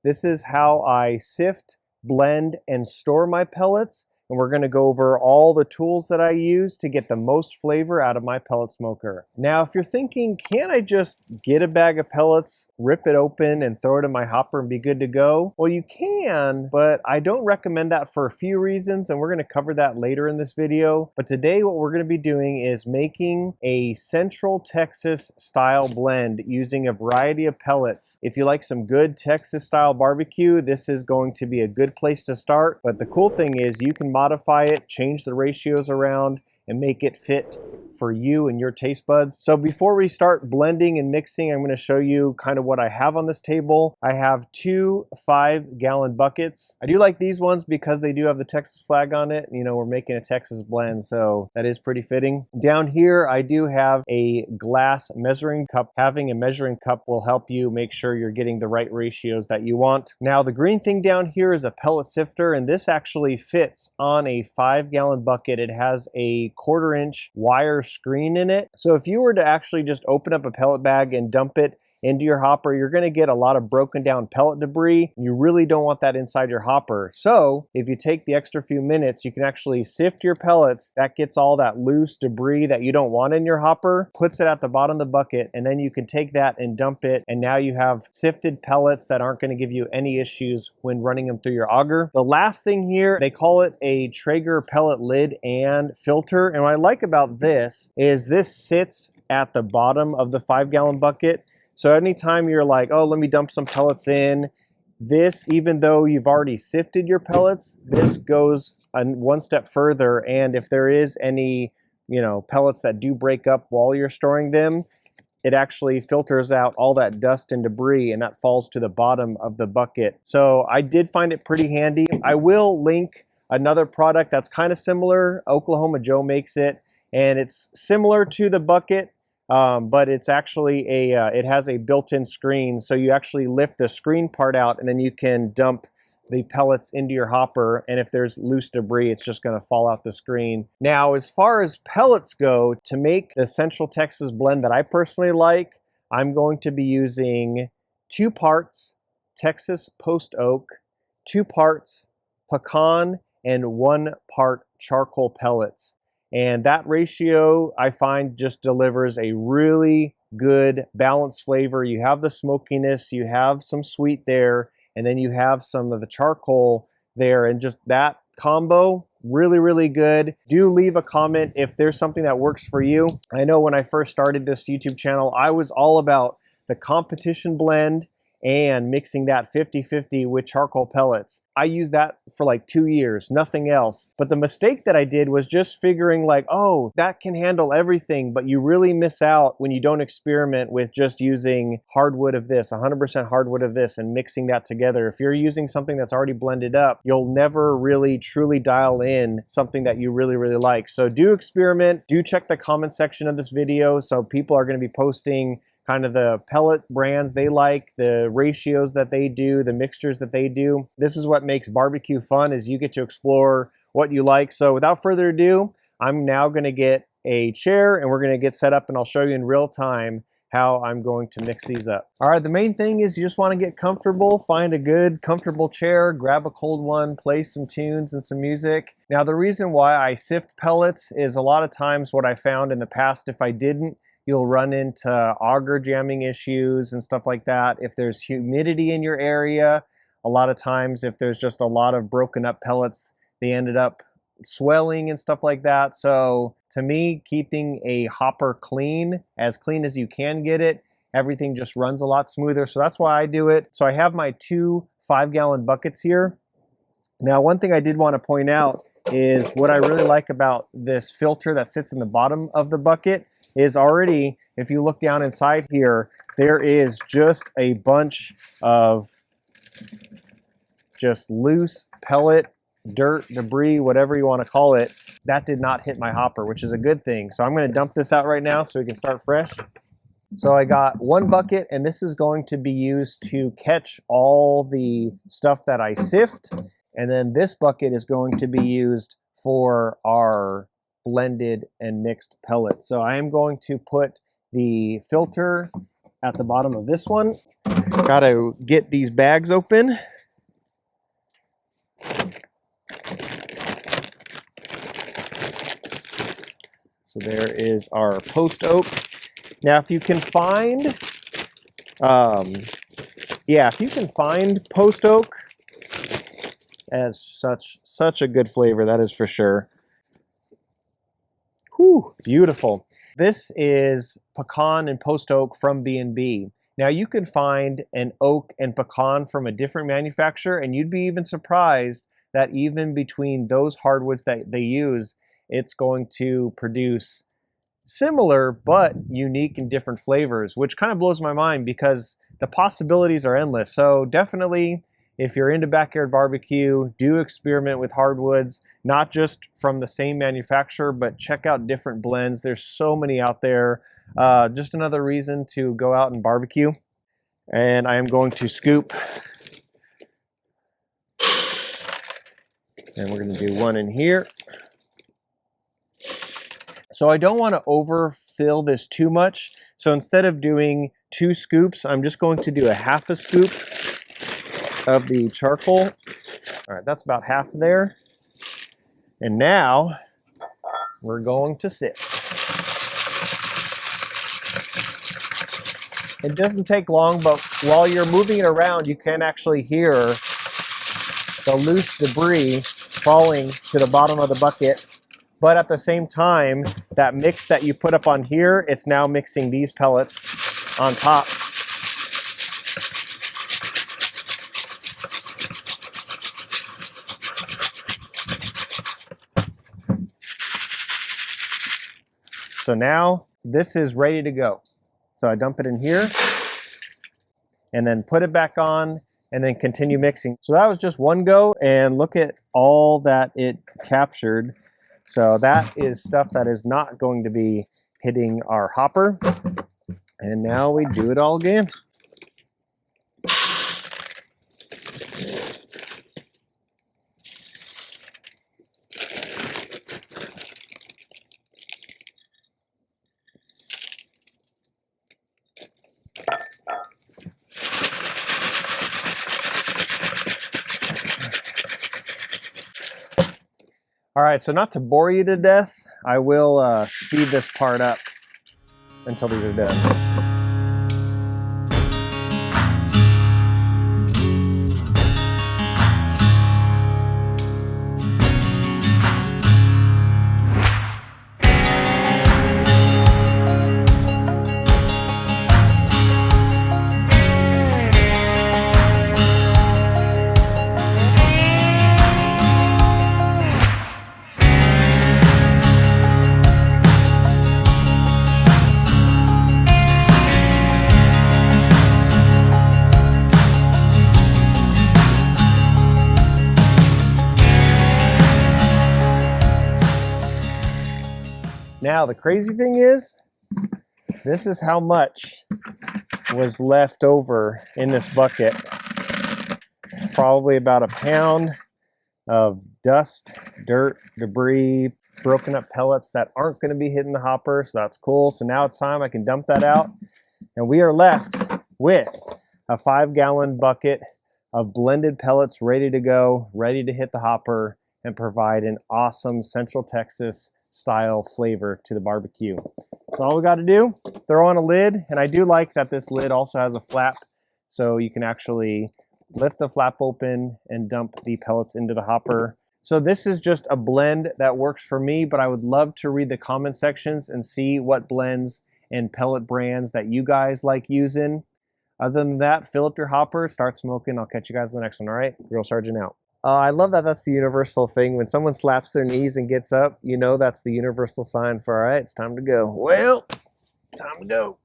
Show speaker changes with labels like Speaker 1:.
Speaker 1: This is how I sift, blend, and store my pellets. And we're going to go over all the tools that I use to get the most flavor out of my pellet smoker. Now, if you're thinking, can't I just get a bag of pellets, rip it open, and throw it in my hopper and be good to go? Well, you can, but I don't recommend that for a few reasons, and we're going to cover that later in this video. But today, what we're going to be doing is making a Central Texas style blend using a variety of pellets. If you like some good Texas style barbecue, this is going to be a good place to start. But the cool thing is you can modify it, change the ratios around, and make it fit for you and your taste buds. So before we start blending and mixing, I'm going to show you kind of what I have on this table. I have two 5-gallon buckets. I do like these ones because they do have the Texas flag on it. You know, we're making a Texas blend, so that is pretty fitting. Down here, I do have a glass measuring cup. Having a measuring cup will help you make sure you're getting the right ratios that you want. Now, the green thing down here is a pellet sifter, and this actually fits on a 5-gallon bucket. It has a 1/4-inch wire screen in it. So if you were to actually just open up a pellet bag and dump it into your hopper, you're going to get a lot of broken down pellet debris. You really don't want that inside your hopper. So if you take the extra few minutes, you can actually sift your pellets. That gets all that loose debris that you don't want in your hopper, puts it at the bottom of the bucket, and then you can take that and dump it. And now you have sifted pellets that aren't going to give you any issues when running them through your auger. The last thing here, they call it a Traeger pellet lid and filter. And what I like about this is this sits at the bottom of the 5-gallon bucket. So anytime you're like, oh, let me dump some pellets in, this, even though you've already sifted your pellets, this goes one step further. And if there is any, pellets that do break up while you're storing them, it actually filters out all that dust and debris, and that falls to the bottom of the bucket. So I did find it pretty handy. I will link another product that's kind of similar. Oklahoma Joe makes it, and it's similar to the bucket. But it's actually it has a built-in screen, so you actually lift the screen part out and then you can dump the pellets into your hopper, and if there's loose debris, it's just going to fall out the screen. Now, as far as pellets go, to make the Central Texas blend that I personally like, I'm going to be using 2 parts Texas post oak, 2 parts pecan, and 1 part charcoal pellets. And that ratio, I find, just delivers a really good balanced flavor. You have the smokiness, you have some sweet there, and then you have some of the charcoal there. And just that combo, really, really good. Do leave a comment if there's something that works for you. I know when I first started this YouTube channel, I was all about the competition blend and mixing that 50-50 with charcoal pellets. I used that for like 2 years, nothing else. But the mistake that I did was just figuring like, oh, that can handle everything, but you really miss out when you don't experiment with just using hardwood of this, 100% hardwood of this, and mixing that together. If you're using something that's already blended up, you'll never really truly dial in something that you really, really like. So do experiment, do check the comment section of this video. So people are gonna be posting kind of the pellet brands they like, the ratios that they do, the mixtures that they do. This is what makes barbecue fun, is you get to explore what you like. So without further ado, I'm now going to get a chair and we're going to get set up, and I'll show you in real time how I'm going to mix these up. All right, the main thing is you just want to get comfortable, find a good comfortable chair, grab a cold one, play some tunes and some music. Now, the reason why I sift pellets is a lot of times what I found in the past, if I didn't, you'll run into auger jamming issues and stuff like that. If there's humidity in your area, a lot of times if there's just a lot of broken up pellets, they ended up swelling and stuff like that. So to me, keeping a hopper clean as you can get it, everything just runs a lot smoother. So that's why I do it. So I have my 2 5-gallon buckets here. Now, one thing I did want to point out is what I really like about this filter that sits in the bottom of the bucket is already, if you look down inside here, there is just a bunch of just loose pellet, dirt, debris, whatever you want to call it. That did not hit my hopper, which is a good thing. So I'm going to dump this out right now so we can start fresh. So I got 1 bucket, and this is going to be used to catch all the stuff that I sift. And then this bucket is going to be used for our blended and mixed pellets. So I am going to put the filter at the bottom of this one. Gotta get these bags open. So there is our post oak. Now, if you can find, if you can find post oak, as such a good flavor, that is for sure. Whew, beautiful. This is pecan and post oak from B&B. Now you can find an oak and pecan from a different manufacturer, and you'd be even surprised that even between those hardwoods that they use, it's going to produce similar but unique and different flavors, which kind of blows my mind because the possibilities are endless. So definitely, if you're into backyard barbecue, do experiment with hardwoods, not just from the same manufacturer, but check out different blends. There's so many out there. Just another reason to go out and barbecue. And I am going to scoop. And we're going to do one in here. So I don't want to overfill this too much. So instead of doing 2 scoops, I'm just going to do a half a scoop of the charcoal. All right, that's about half there. And now we're going to sift. It doesn't take long, but while you're moving it around, you can actually hear the loose debris falling to the bottom of the bucket. But at the same time, that mix that you put up on here, it's now mixing these pellets on top. So now this is ready to go. So I dump it in here and then put it back on and then continue mixing. So that was just one go, and look at all that it captured. So that is stuff that is not going to be hitting our hopper. And now we do it all again. All right, so not to bore you to death, I will speed this part up until these are done. Now, the crazy thing is, this is how much was left over in this bucket. It's probably about a pound of dust, dirt, debris, broken up pellets that aren't going to be hitting the hopper, so that's cool. So now it's time I can dump that out, and we are left with a 5-gallon bucket of blended pellets ready to go, ready to hit the hopper and provide an awesome Central Texas style flavor to the barbecue. So all we got to do, throw on a lid, and I do like that this lid also has a flap, so you can actually lift the flap open and dump the pellets into the hopper. So this is just a blend that works for me, but I would love to read the comment sections and see what blends and pellet brands that you guys like using. Other than that, fill up your hopper, start smoking. I'll catch you guys in the next one, all right? Grill Sergeant out. I love that that's the universal thing. When someone slaps their knees and gets up, you know that's the universal sign for, all right, it's time to go. Well, time to go.